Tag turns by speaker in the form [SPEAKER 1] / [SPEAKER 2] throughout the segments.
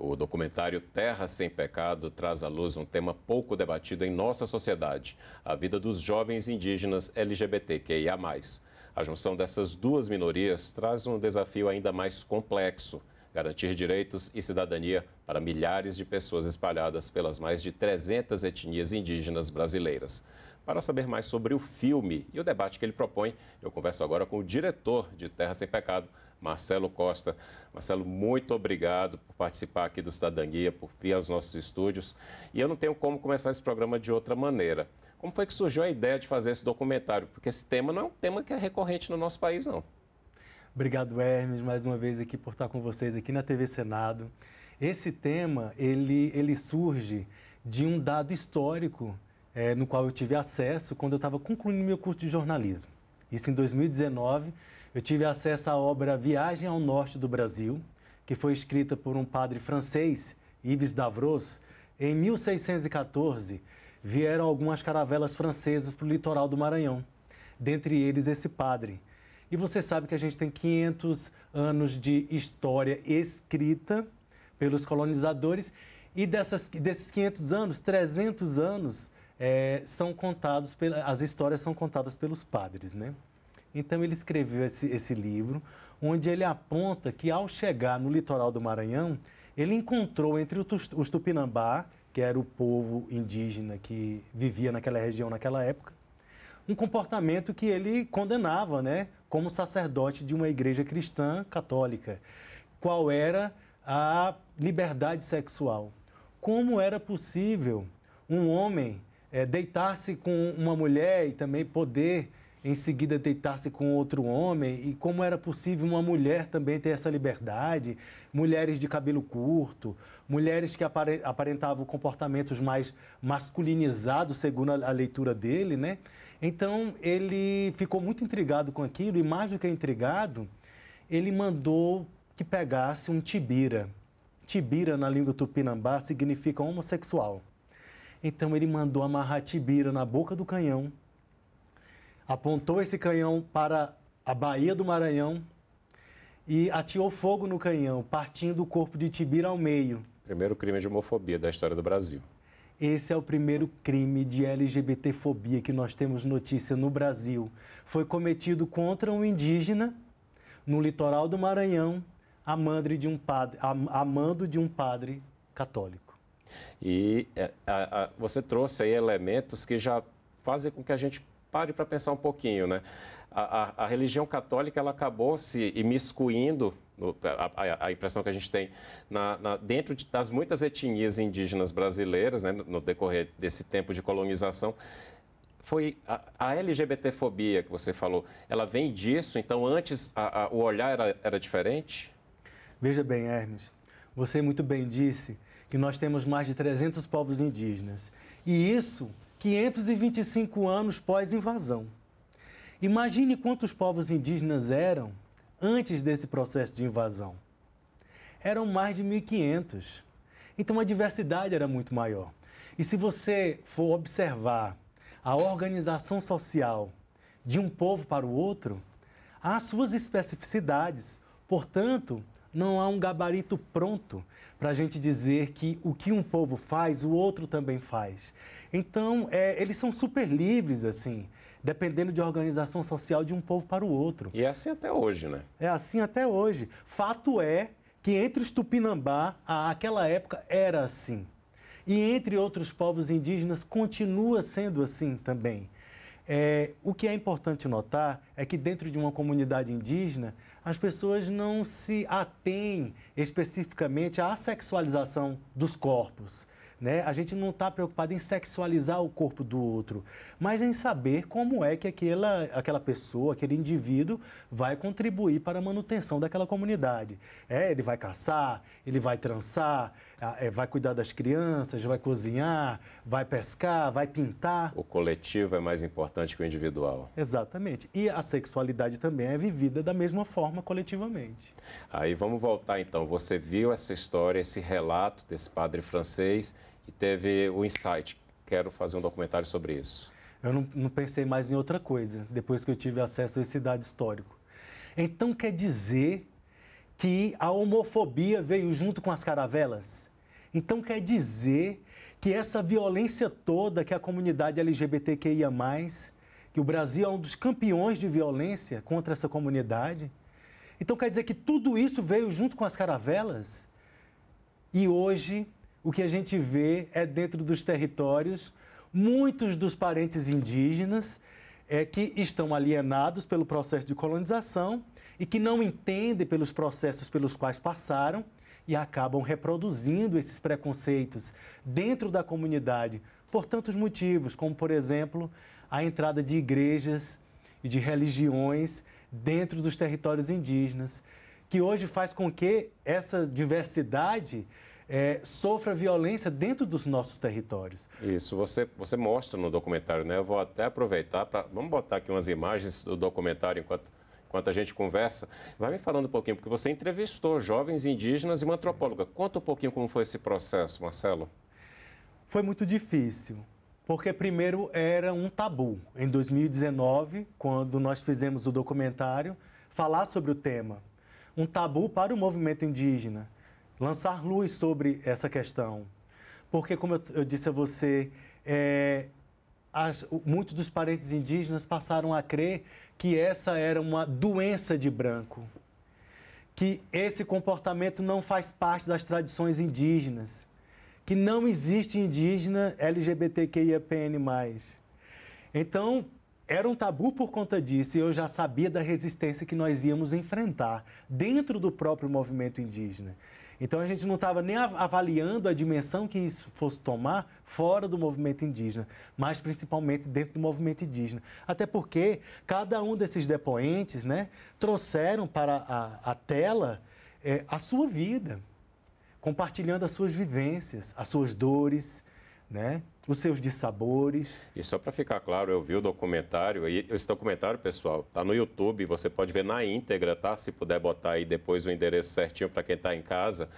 [SPEAKER 1] O documentário Terra Sem Pecado traz à luz um tema pouco debatido em nossa sociedade: a vida dos jovens indígenas LGBTQIA+. A junção dessas duas minorias traz um desafio ainda mais complexo: garantir direitos e cidadania para milhares de pessoas espalhadas pelas mais de 300 etnias indígenas brasileiras. Para saber mais sobre o filme e o debate que ele propõe, eu converso agora com o diretor de Terra Sem Pecado, Marcelo Costa. Marcelo, muito obrigado por participar aqui do Cidadania, por vir aos nossos estúdios. E eu não tenho como começar esse programa de outra maneira. Como foi que surgiu a ideia de fazer esse documentário? Porque esse tema não é um tema que é recorrente no nosso país, não.
[SPEAKER 2] Obrigado, Hermes, mais uma vez aqui por estar com vocês aqui na TV Senado. Esse tema, ele surge de um dado histórico no qual eu tive acesso quando eu estava concluindo meu curso de jornalismo. Isso em 2019, eu tive acesso à obra Viagem ao Norte do Brasil, que foi escrita por um padre francês, Yves Davros. Em 1614, vieram algumas caravelas francesas para o litoral do Maranhão, dentre eles esse padre. E você sabe que a gente tem 500 anos de história escrita pelos colonizadores e desses 500 anos, 300 anos são contados, as histórias são contadas pelos padres, né? Então ele escreveu esse livro, onde ele aponta que ao chegar no litoral do Maranhão, ele encontrou entre os Tupinambá, que era o povo indígena que vivia naquela região naquela época, um comportamento que ele condenava, né, como sacerdote de uma igreja cristã católica. Qual era a liberdade sexual? Como era possível um homem deitar-se com uma mulher e também poder, em seguida, deitar-se com outro homem? E como era possível uma mulher também ter essa liberdade? Mulheres de cabelo curto, mulheres que aparentavam comportamentos mais masculinizados, segundo a leitura dele, né? Então, ele ficou muito intrigado com aquilo, e mais do que intrigado, ele mandou que pegasse um tibira. Tibira, na língua tupinambá, significa homossexual. Então, ele mandou amarrar tibira na boca do canhão, apontou esse canhão para a Baía do Maranhão e ateou fogo no canhão, partindo o corpo de tibira ao meio.
[SPEAKER 1] Primeiro crime de homofobia da história do Brasil.
[SPEAKER 2] Esse é o primeiro crime de LGBTfobia que nós temos notícia no Brasil. Foi cometido contra um indígena no litoral do Maranhão, a mando de um padre católico.
[SPEAKER 1] E você trouxe aí elementos que já fazem com que a gente pare para pensar um pouquinho, né? A religião católica, ela acabou se imiscuindo, a impressão que a gente tem, dentro das muitas etnias indígenas brasileiras, né, no decorrer desse tempo de colonização. Foi a LGBTfobia que você falou, ela vem disso? Então, antes, o olhar era diferente?
[SPEAKER 2] Veja bem, Hermes, você muito bem disse que nós temos mais de 300 povos indígenas. E isso 525 anos pós-invasão. Imagine quantos povos indígenas eram antes desse processo de invasão. Eram mais de 1.500. Então a diversidade era muito maior. E se você for observar a organização social de um povo para o outro, há suas especificidades. Portanto, não há um gabarito pronto para a gente dizer que o que um povo faz, o outro também faz. Então, eles são super livres, assim, dependendo de organização social de um povo para o outro.
[SPEAKER 1] E é assim até hoje, né?
[SPEAKER 2] É assim até hoje. Fato é que entre os Tupinambá, àquela época, era assim. E entre outros povos indígenas, continua sendo assim também. O que é importante notar é que dentro de uma comunidade indígena, as pessoas não se atêm especificamente à sexualização dos corpos, né? A gente não está preocupado em sexualizar o corpo do outro, mas em saber como é que aquela pessoa, aquele indivíduo vai contribuir para a manutenção daquela comunidade. Ele vai caçar, ele vai trançar, vai cuidar das crianças, vai cozinhar, vai pescar, vai pintar.
[SPEAKER 1] O coletivo é mais importante que o individual.
[SPEAKER 2] Exatamente. E a sexualidade também é vivida da mesma forma coletivamente.
[SPEAKER 1] Aí vamos voltar então. Você viu essa história, esse relato desse padre francês e teve o insight. Quero fazer um documentário sobre isso.
[SPEAKER 2] Eu não pensei mais em outra coisa depois que eu tive acesso a esse dado histórico. Então quer dizer que a homofobia veio junto com as caravelas? Então quer dizer que essa violência toda que a comunidade LGBTQIA+, que o Brasil é um dos campeões de violência contra essa comunidade, então quer dizer que tudo isso veio junto com as caravelas? E hoje o que a gente vê é dentro dos territórios, muitos dos parentes indígenas que estão alienados pelo processo de colonização e que não entendem pelos processos pelos quais passaram e acabam reproduzindo esses preconceitos dentro da comunidade por tantos motivos, como, por exemplo, a entrada de igrejas e de religiões dentro dos territórios indígenas, que hoje faz com que essa diversidade sofra violência dentro dos nossos territórios.
[SPEAKER 1] Isso, você mostra no documentário, né? Eu vou até aproveitar para... Vamos botar aqui umas imagens do documentário enquanto a gente conversa. Vai me falando um pouquinho, porque você entrevistou jovens indígenas e uma antropóloga. Conta um pouquinho como foi esse processo, Marcelo.
[SPEAKER 2] Foi muito difícil, porque primeiro era um tabu. Em 2019, quando nós fizemos o documentário, falar sobre o tema. Um tabu para o movimento indígena. Lançar luz sobre essa questão. Porque, como eu disse a você, muitos dos parentes indígenas passaram a crer que essa era uma doença de branco, que esse comportamento não faz parte das tradições indígenas, que não existe indígena LGBTQIAPN+. Então, era um tabu por conta disso e eu já sabia da resistência que nós íamos enfrentar dentro do próprio movimento indígena. Então, a gente não estava nem avaliando a dimensão que isso fosse tomar fora do movimento indígena, mas principalmente dentro do movimento indígena. Até porque cada um desses depoentes, né, trouxeram para a tela a sua vida, compartilhando as suas vivências, as suas dores, né, os seus dissabores.
[SPEAKER 1] E só para ficar claro, eu vi o documentário, e esse documentário, pessoal, está no YouTube, você pode ver na íntegra, tá? Se puder botar aí depois o endereço certinho para quem está em casa.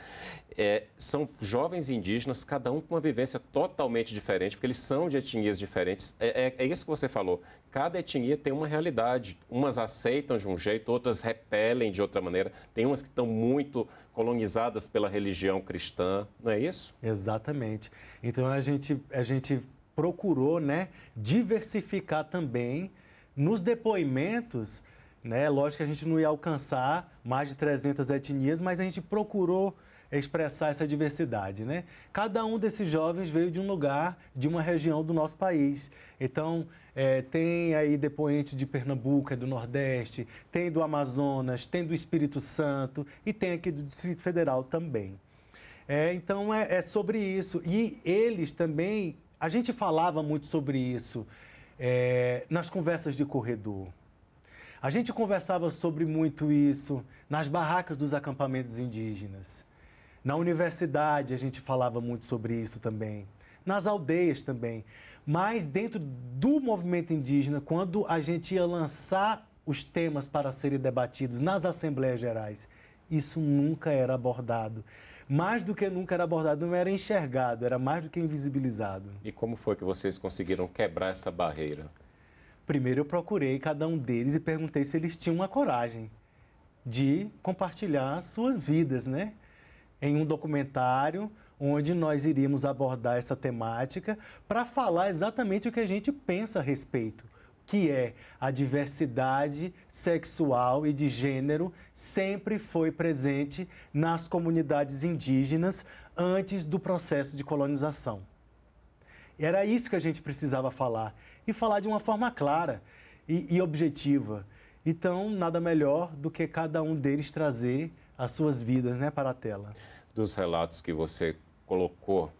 [SPEAKER 1] São jovens indígenas, cada um com uma vivência totalmente diferente, porque eles são de etnias diferentes. É isso que você falou, cada etnia tem uma realidade, umas aceitam de um jeito, outras repelem de outra maneira, tem umas que estão muito colonizadas pela religião cristã, não é isso?
[SPEAKER 2] Exatamente. Então, a gente procurou, né, diversificar também nos depoimentos, né? Lógico que a gente não ia alcançar mais de 300 etnias, mas a gente procurou expressar essa diversidade, né? Cada um desses jovens veio de um lugar, de uma região do nosso país. Então, tem aí depoente de Pernambuco, do Nordeste, tem do Amazonas, tem do Espírito Santo e tem aqui do Distrito Federal também. Então, é sobre isso. E eles também, a gente falava muito sobre isso nas conversas de corredor. A gente conversava sobre muito isso nas barracas dos acampamentos indígenas. Na universidade, a gente falava muito sobre isso também. Nas aldeias também. Mas dentro do movimento indígena, quando a gente ia lançar os temas para serem debatidos nas Assembleias Gerais, isso nunca era abordado. Mais do que nunca era abordado, não era enxergado, era mais do que invisibilizado.
[SPEAKER 1] E como foi que vocês conseguiram quebrar essa barreira?
[SPEAKER 2] Primeiro eu procurei cada um deles e perguntei se eles tinham uma coragem de compartilhar suas vidas, né? Em um documentário onde nós iríamos abordar essa temática para falar exatamente o que a gente pensa a respeito, que é a diversidade sexual e de gênero sempre foi presente nas comunidades indígenas antes do processo de colonização. Era isso que a gente precisava falar, e falar de uma forma clara e objetiva. Então, nada melhor do que cada um deles trazer as suas vidas, né, para a tela.
[SPEAKER 1] Dos relatos que você colocou,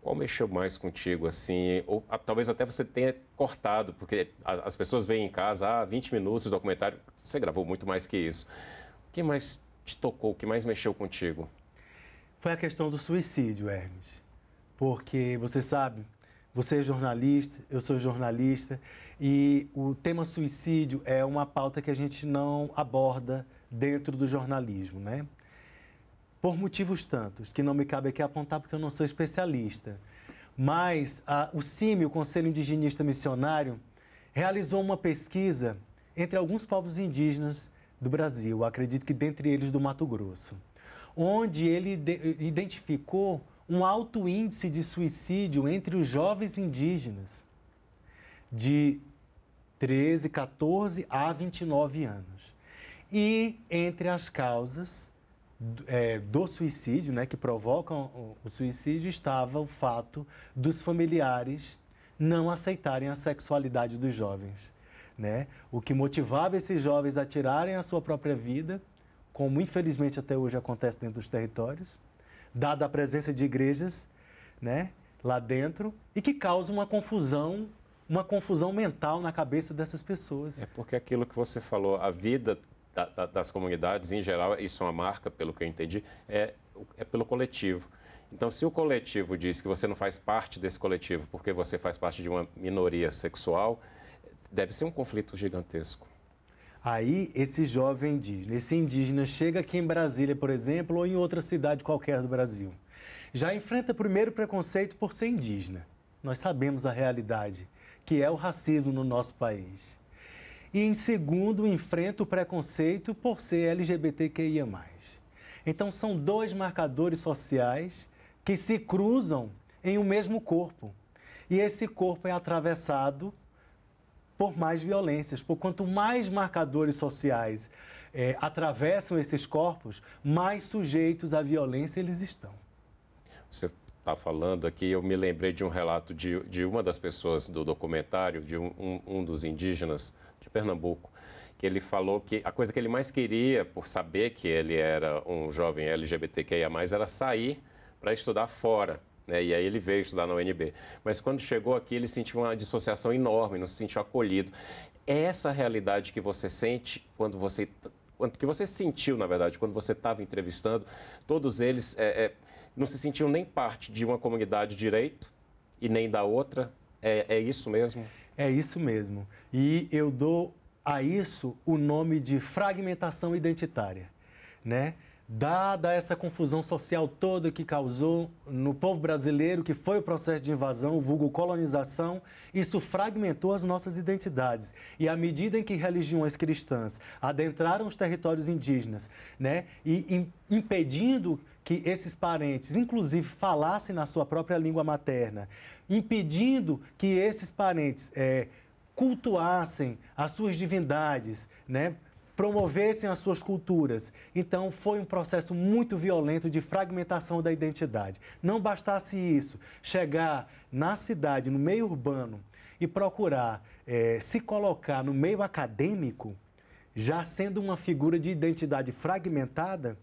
[SPEAKER 1] qual mexeu mais contigo, assim? Ou talvez até você tenha cortado, porque as pessoas veem em casa, 20 minutos de documentário, você gravou muito mais que isso. O que mais te tocou, o que mais mexeu contigo?
[SPEAKER 2] Foi a questão do suicídio, Hermes. Porque, você sabe, você é jornalista, eu sou jornalista, e o tema suicídio é uma pauta que a gente não aborda dentro do jornalismo, né? Por motivos tantos, que não me cabe aqui apontar porque eu não sou especialista. Mas o CIMI, o Conselho Indigenista Missionário, realizou uma pesquisa entre alguns povos indígenas do Brasil, acredito que dentre eles do Mato Grosso, onde ele identificou um alto índice de suicídio entre os jovens indígenas de 13, 14 a 29 anos. E entre as causas do suicídio, né, que provocam o suicídio, estava o fato dos familiares não aceitarem a sexualidade dos jovens, né? O que motivava esses jovens a tirarem a sua própria vida, como infelizmente até hoje acontece dentro dos territórios, dada a presença de igrejas, né, lá dentro, e que causa uma confusão mental na cabeça dessas pessoas.
[SPEAKER 1] É porque aquilo que você falou, a vida das comunidades, em geral, isso é uma marca, pelo que eu entendi, é pelo coletivo. Então, se o coletivo diz que você não faz parte desse coletivo porque você faz parte de uma minoria sexual, deve ser um conflito gigantesco.
[SPEAKER 2] Aí, esse jovem indígena, esse indígena chega aqui em Brasília, por exemplo, ou em outra cidade qualquer do Brasil. Já enfrenta primeiro preconceito por ser indígena. Nós sabemos a realidade, que é o racismo no nosso país. E, em segundo, enfrenta o preconceito por ser LGBTQIA+. Então, são dois marcadores sociais que se cruzam em um mesmo corpo. E esse corpo é atravessado por mais violências. Por quanto mais marcadores sociais atravessam esses corpos, mais sujeitos à violência eles estão.
[SPEAKER 1] Você está falando aqui, eu me lembrei de um relato de uma das pessoas do documentário, de um dos indígenas de Pernambuco, que ele falou que a coisa que ele mais queria, por saber que ele era um jovem LGBTQIA+, era sair para estudar fora, né? E aí ele veio estudar na UNB. Mas quando chegou aqui, ele sentiu uma dissociação enorme, não se sentiu acolhido. É essa realidade que você sente que você sentiu, na verdade, quando você estava entrevistando, todos eles não se sentiam nem parte de uma comunidade de direito e nem da outra? É isso mesmo?
[SPEAKER 2] É isso mesmo. E eu dou a isso o nome de fragmentação identitária, né? Dada essa confusão social toda que causou no povo brasileiro, que foi o processo de invasão, o vulgo colonização, isso fragmentou as nossas identidades. E à medida em que religiões cristãs adentraram os territórios indígenas, né, e impedindo que esses parentes, inclusive, falassem na sua própria língua materna, impedindo que esses parentes cultuassem as suas divindades, né, promovessem as suas culturas. Então, foi um processo muito violento de fragmentação da identidade. Não bastasse isso, chegar na cidade, no meio urbano, e procurar se colocar no meio acadêmico, já sendo uma figura de identidade fragmentada,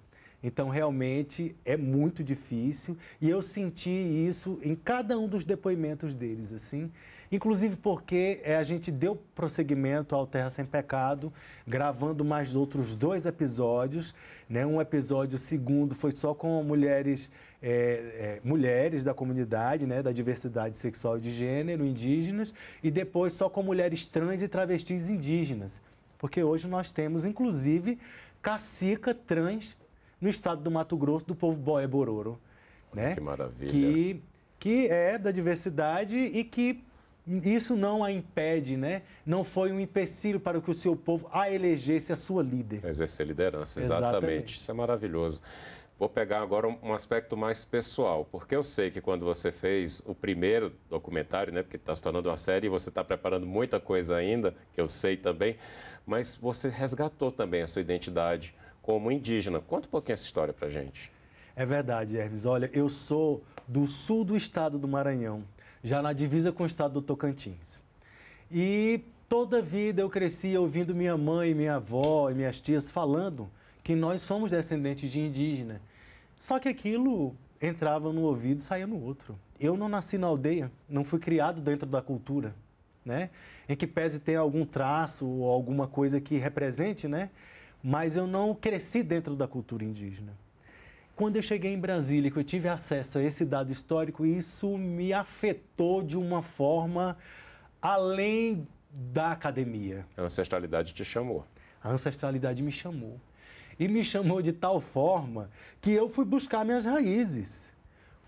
[SPEAKER 2] então, realmente, é muito difícil. E eu senti isso em cada um dos depoimentos deles, assim. Inclusive porque a gente deu prosseguimento ao Terra Sem Pecado, gravando mais outros 2 episódios, né? Um episódio segundo foi só com mulheres da comunidade, né? Da diversidade sexual e de gênero, indígenas, e depois só com mulheres trans e travestis indígenas. Porque hoje nós temos, inclusive, cacica trans no estado do Mato Grosso, do povo Boé-Bororo, né?
[SPEAKER 1] Que maravilha.
[SPEAKER 2] Que é da diversidade e que isso não a impede, né? Não foi um empecilho para que o seu povo a elegesse a sua líder.
[SPEAKER 1] Exercer liderança, exatamente. Isso é maravilhoso. Vou pegar agora um aspecto mais pessoal, porque eu sei que quando você fez o primeiro documentário, né, porque está se tornando uma série e você está preparando muita coisa ainda, que eu sei também, mas você resgatou também a sua identidade como indígena. Conta um pouquinho essa história para a gente.
[SPEAKER 2] É verdade, Hermes. Olha, eu sou do sul do estado do Maranhão, já na divisa com o estado do Tocantins. E toda a vida eu cresci ouvindo minha mãe, minha avó e minhas tias falando que nós somos descendentes de indígena. Só que aquilo entrava no ouvido e saía no outro. Eu não nasci na aldeia, não fui criado dentro da cultura, né? Em que pese ter algum traço ou alguma coisa que represente, né? Mas eu não cresci dentro da cultura indígena. Quando eu cheguei em Brasília, que eu tive acesso a esse dado histórico, isso me afetou de uma forma além da academia.
[SPEAKER 1] A ancestralidade te chamou.
[SPEAKER 2] A ancestralidade me chamou. E me chamou de tal forma que eu fui buscar minhas raízes.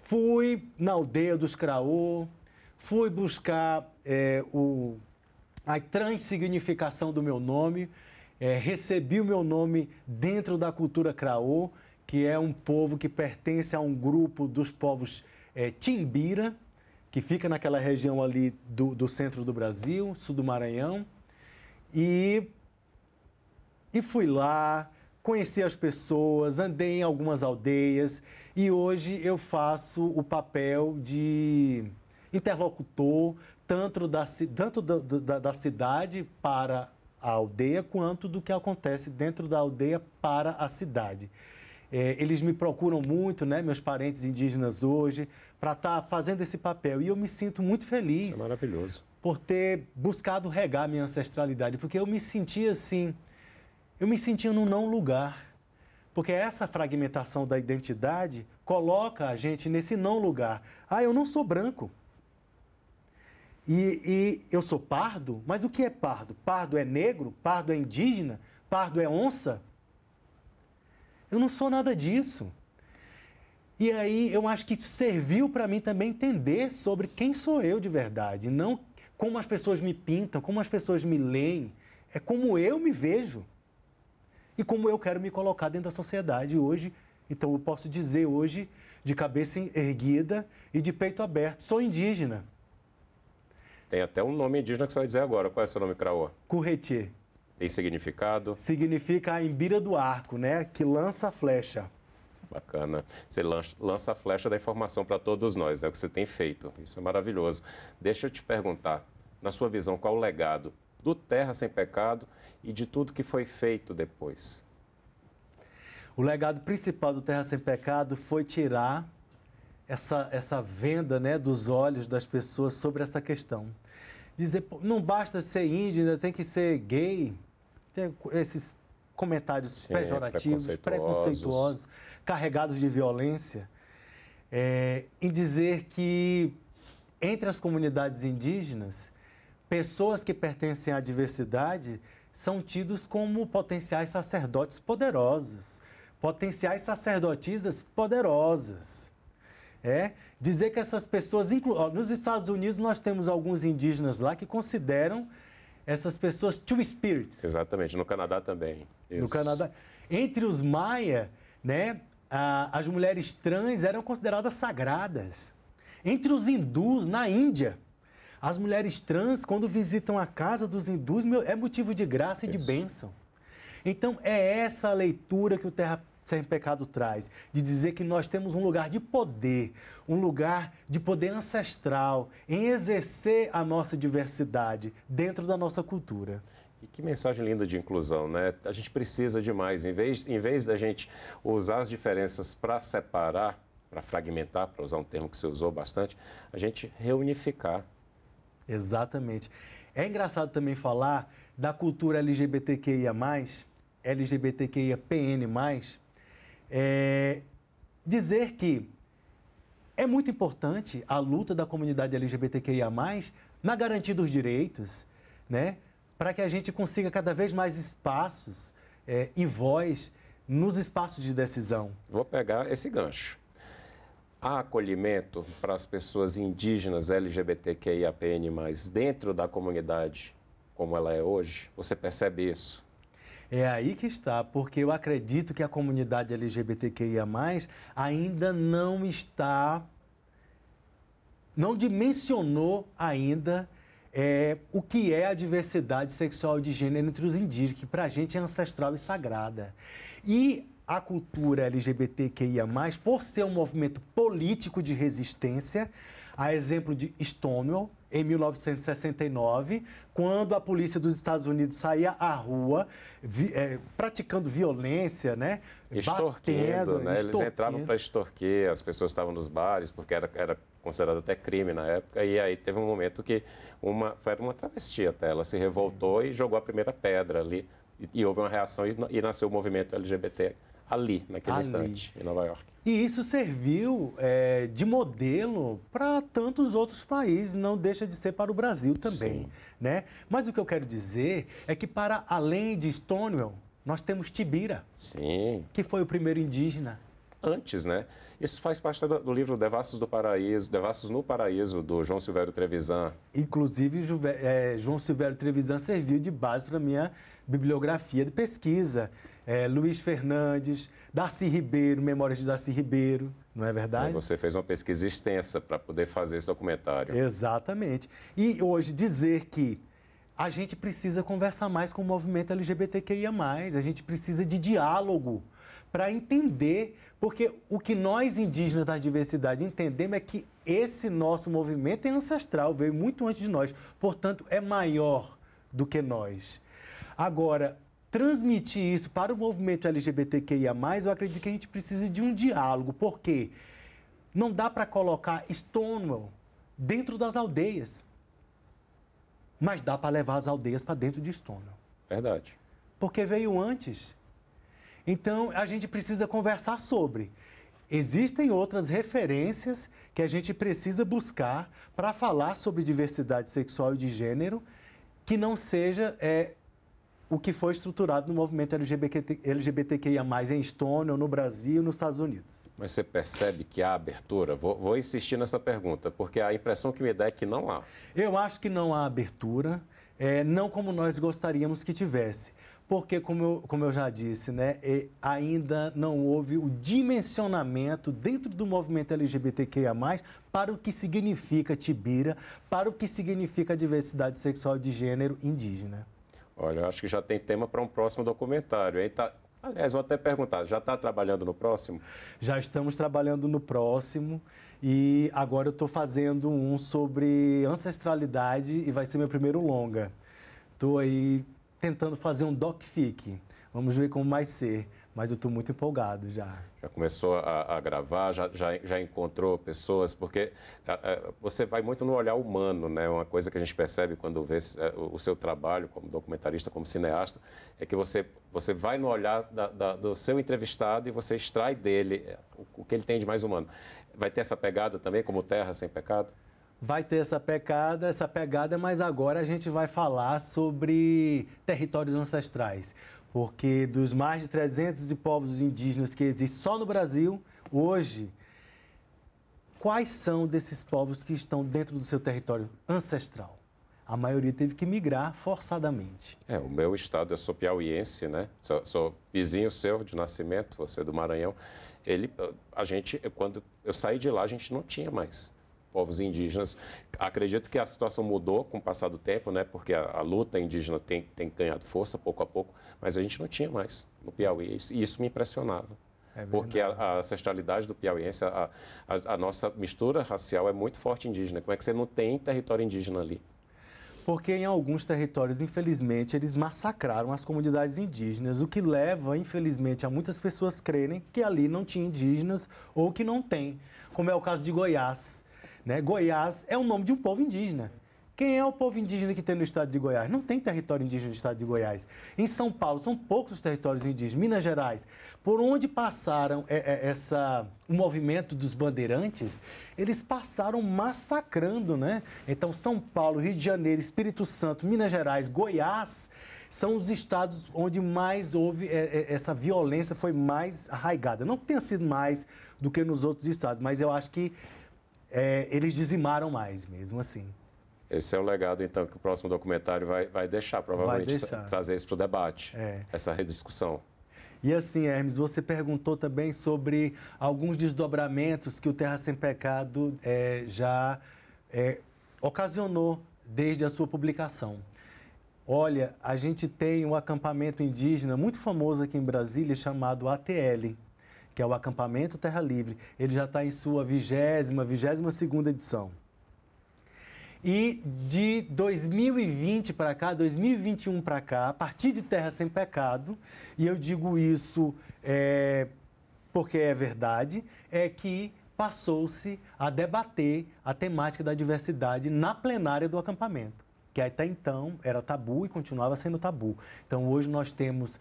[SPEAKER 2] Fui na aldeia dos Craô, fui buscar a transsignificação do meu nome, recebi o meu nome dentro da cultura Craô, que é um povo que pertence a um grupo dos povos Timbira, que fica naquela região ali do centro do Brasil, sul do Maranhão. E fui lá, conheci as pessoas, andei em algumas aldeias e hoje eu faço o papel de interlocutor tanto da cidade para a aldeia, quanto do que acontece dentro da aldeia para a cidade. Eles me procuram muito, né, meus parentes indígenas hoje, para estar fazendo esse papel. E eu me sinto muito feliz.
[SPEAKER 1] Isso é maravilhoso.
[SPEAKER 2] Por ter buscado regar minha ancestralidade, porque eu me sentia assim, eu me sentia num não lugar. Porque essa fragmentação da identidade coloca a gente nesse não lugar. Ah, eu não sou branco. E eu sou pardo, mas o que é pardo? Pardo é negro? Pardo é indígena? Pardo é onça? Eu não sou nada disso. E aí eu acho que serviu para mim também entender sobre quem sou eu de verdade, não como as pessoas me pintam, como as pessoas me leem, é como eu me vejo e como eu quero me colocar dentro da sociedade hoje. Então eu posso dizer hoje, de cabeça erguida e de peito aberto, sou indígena.
[SPEAKER 1] Tem até um nome indígena que você vai dizer agora. Qual é o seu nome, Craô?
[SPEAKER 2] Curretiê.
[SPEAKER 1] Tem significado?
[SPEAKER 2] Significa a embira do arco, né? Que lança a flecha.
[SPEAKER 1] Bacana. Você lança a flecha da informação para todos nós, é o que você tem feito. Isso é maravilhoso. Deixa eu te perguntar, na sua visão, qual o legado do Terra Sem Pecado e de tudo que foi feito depois?
[SPEAKER 2] O legado principal do Terra Sem Pecado foi tirar essa venda, né, dos olhos das pessoas sobre essa questão. Dizer, não basta ser índio, ainda tem que ser gay. Tem esses comentários pejorativos, preconceituosos, carregados de violência, em dizer que entre as comunidades indígenas, pessoas que pertencem à diversidade são tidos como potenciais sacerdotes poderosos, potenciais sacerdotisas poderosas. Dizer que essas pessoas... Nos Estados Unidos, nós temos alguns indígenas lá que consideram essas pessoas two spirits.
[SPEAKER 1] Exatamente, no Canadá também. Isso.
[SPEAKER 2] No Canadá. Entre os maia, né, as mulheres trans eram consideradas sagradas. Entre os hindus, na Índia, as mulheres trans, quando visitam a casa dos hindus, é motivo de graça e de bênção. Então, é essa a leitura que o Terra Sem Pecado traz, de dizer que nós temos um lugar de poder, um lugar de poder ancestral, em exercer a nossa diversidade dentro da nossa cultura.
[SPEAKER 1] E que mensagem linda de inclusão, né? A gente precisa de mais. Em vez da gente usar as diferenças para separar, para fragmentar, para usar um termo que você usou bastante, a gente reunificar.
[SPEAKER 2] Exatamente. É engraçado também falar da cultura LGBTQIA+, LGBTQIAPN+, dizer que é muito importante a luta da comunidade LGBTQIA+, na garantia dos direitos, né? Para que a gente consiga cada vez mais espaços e voz nos espaços de decisão.
[SPEAKER 1] Vou pegar esse gancho. Há acolhimento para as pessoas indígenas LGBTQIAPN+, dentro da comunidade como ela é hoje? Você percebe isso?
[SPEAKER 2] É aí que está, porque eu acredito que a comunidade LGBTQIA+, ainda não dimensionou ainda o que é a diversidade sexual de gênero entre os indígenas, que para a gente é ancestral e sagrada. E a cultura LGBTQIA+, por ser um movimento político de resistência, a exemplo de Stonewall, em 1969, quando a polícia dos Estados Unidos saía à rua praticando violência, né?
[SPEAKER 1] Extorquindo, né? Eles entravam para extorquir, as pessoas estavam nos bares, porque era considerado até crime na época, e aí teve um momento que foi uma travesti até, ela se revoltou e jogou a primeira pedra ali, e houve uma reação e nasceu o movimento LGBT ali, naquele instante, em Nova York.
[SPEAKER 2] E isso serviu de modelo para tantos outros países, não deixa de ser para o Brasil também.
[SPEAKER 1] Sim.
[SPEAKER 2] Né? Mas o que eu quero dizer é que, para além de Stonewall, nós temos Tibira,
[SPEAKER 1] Sim.
[SPEAKER 2] que foi o primeiro indígena.
[SPEAKER 1] Antes, né? Isso faz parte do livro Devassos do Paraíso, Devassos no Paraíso, do João Silvério Trevisan.
[SPEAKER 2] Inclusive, João Silvério Trevisan serviu de base para a minha bibliografia de pesquisa. Luiz Fernandes, Darcy Ribeiro, Memórias de Darcy Ribeiro, não é verdade?
[SPEAKER 1] Você fez uma pesquisa extensa para poder fazer esse documentário.
[SPEAKER 2] Exatamente. E hoje dizer que a gente precisa conversar mais com o movimento LGBTQIA+, a gente precisa de diálogo para entender, porque o que nós indígenas da diversidade entendemos é que esse nosso movimento é ancestral, veio muito antes de nós, portanto é maior do que nós. Agora, transmitir isso para o movimento LGBTQIA+, eu acredito que a gente precisa de um diálogo, porque não dá para colocar Stonewall dentro das aldeias, mas dá para levar as aldeias para dentro de Stonewall.
[SPEAKER 1] Verdade.
[SPEAKER 2] Porque veio antes. Então, a gente precisa conversar sobre. Existem outras referências que a gente precisa buscar para falar sobre diversidade sexual e de gênero, que não seja o que foi estruturado no movimento LGBTQIA+, em Stonewall, no Brasil e nos Estados Unidos.
[SPEAKER 1] Mas você percebe que há abertura? Vou insistir nessa pergunta, porque a impressão que me dá é que não há.
[SPEAKER 2] Eu acho que não há abertura, não como nós gostaríamos que tivesse. Porque, como eu já disse, né, ainda não houve o dimensionamento dentro do movimento LGBTQIA+, para o que significa Tibira, para o que significa a diversidade sexual e de gênero indígena.
[SPEAKER 1] Olha, eu acho que já tem tema para um próximo documentário, hein? Aliás, vou até perguntar, já está trabalhando no próximo?
[SPEAKER 2] Já estamos trabalhando no próximo e agora eu estou fazendo um sobre ancestralidade e vai ser meu primeiro longa. Estou aí tentando fazer um doc-fic, vamos ver como vai ser, mas eu estou muito empolgado já.
[SPEAKER 1] Já começou a gravar, já encontrou pessoas, porque você vai muito no olhar humano, né? Uma coisa que a gente percebe quando vê o seu trabalho como documentarista, como cineasta, é que você vai no olhar do seu entrevistado e você extrai dele o que ele tem de mais humano. Vai ter essa pegada também, como Terra Sem Pecado?
[SPEAKER 2] Vai ter essa pegada, mas agora a gente vai falar sobre territórios ancestrais. Porque dos mais de 300 povos indígenas que existem só no Brasil, hoje, quais são desses povos que estão dentro do seu território ancestral? A maioria teve que migrar forçadamente.
[SPEAKER 1] O meu estado, eu sou piauiense, né? Sou vizinho seu de nascimento, você é do Maranhão. Quando eu saí de lá, a gente não tinha mais povos indígenas. Acredito que a situação mudou com o passar do tempo, né? Porque a luta indígena tem ganhado força pouco a pouco, mas a gente não tinha mais no Piauí, e isso me impressionava. Porque a ancestralidade do piauiense, a nossa mistura racial é muito forte indígena. Como é que você não tem território indígena ali?
[SPEAKER 2] Porque em alguns territórios, infelizmente, eles massacraram as comunidades indígenas, o que leva, infelizmente, a muitas pessoas crerem que ali não tinha indígenas ou que não tem, como é o caso de Goiás. Né? Goiás é o nome de um povo indígena. Quem é o povo indígena que tem no estado de Goiás? Não tem território indígena no estado de Goiás. Em São Paulo, são poucos os territórios indígenas. Minas Gerais, por onde passaram o movimento dos bandeirantes, eles passaram massacrando, né? Então, São Paulo, Rio de Janeiro, Espírito Santo, Minas Gerais, Goiás, são os estados onde mais houve essa violência, foi mais arraigada. Não que tenha sido mais do que nos outros estados, mas eu acho que eles dizimaram mais, mesmo assim.
[SPEAKER 1] Esse é o legado, então, que o próximo documentário vai deixar, provavelmente, trazer isso para o debate, essa rediscussão.
[SPEAKER 2] E assim, Hermes, você perguntou também sobre alguns desdobramentos que o Terra Sem Pecado já ocasionou desde a sua publicação. Olha, a gente tem um acampamento indígena muito famoso aqui em Brasília, chamado ATL, que é o Acampamento Terra Livre. Ele já está em sua 22ª edição. E de 2020 para cá, 2021 para cá, a partir de Terra Sem Pecado, e eu digo isso porque é verdade, é que passou-se a debater a temática da diversidade na plenária do acampamento, que até então era tabu e continuava sendo tabu. Então hoje nós temos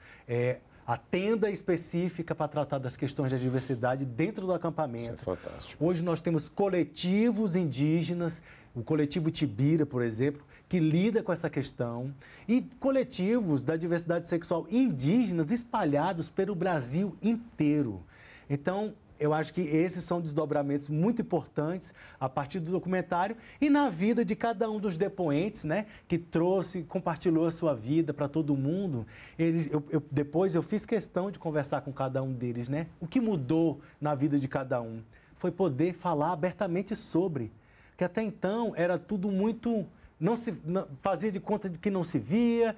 [SPEAKER 2] a tenda específica para tratar das questões da diversidade dentro do acampamento.
[SPEAKER 1] Isso é fantástico.
[SPEAKER 2] Hoje nós temos coletivos indígenas, o coletivo Tibira, por exemplo, que lida com essa questão, e coletivos da diversidade sexual indígenas espalhados pelo Brasil inteiro. Então, eu acho que esses são desdobramentos muito importantes a partir do documentário e na vida de cada um dos depoentes, né, que trouxe, compartilhou a sua vida para todo mundo. Depois eu fiz questão de conversar com cada um deles, né? O que mudou na vida de cada um foi poder falar abertamente sobre, que até então era tudo muito... fazia de conta de que não se via,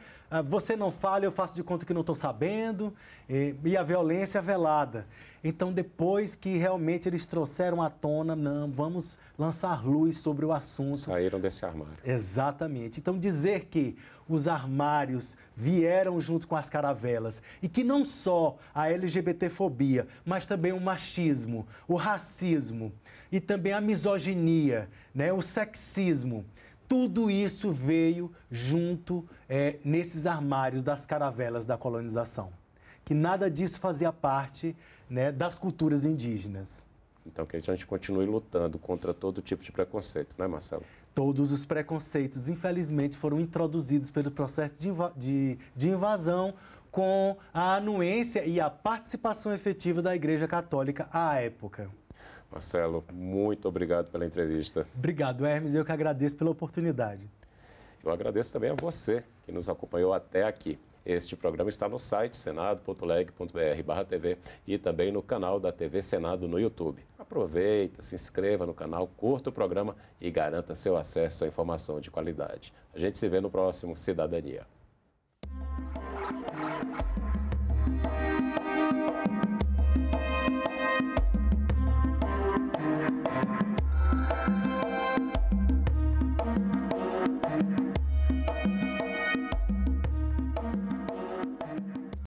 [SPEAKER 2] você não fala, eu faço de conta que não estou sabendo, e a violência velada. Então, depois que realmente eles trouxeram à tona, não, vamos lançar luz sobre o assunto.
[SPEAKER 1] Saíram desse armário.
[SPEAKER 2] Exatamente. Então, dizer que os armários vieram junto com as caravelas e que não só a LGBTfobia, mas também o machismo, o racismo e também a misoginia, né, o sexismo, tudo isso veio junto nesses armários das caravelas da colonização. Que nada disso fazia parte, né, das culturas indígenas.
[SPEAKER 1] Então, que a gente continue lutando contra todo tipo de preconceito, não é, Marcelo?
[SPEAKER 2] Todos os preconceitos, infelizmente, foram introduzidos pelo processo de invasão com a anuência e a participação efetiva da Igreja Católica à época.
[SPEAKER 1] Marcelo, muito obrigado pela entrevista.
[SPEAKER 2] Obrigado, Hermes. Eu que agradeço pela oportunidade.
[SPEAKER 1] Eu agradeço também a você que nos acompanhou até aqui. Este programa está no site senado.leg.br/TV e também no canal da TV Senado no YouTube. Aproveita, se inscreva no canal, curta o programa e garanta seu acesso à informação de qualidade. A gente se vê no próximo Cidadania.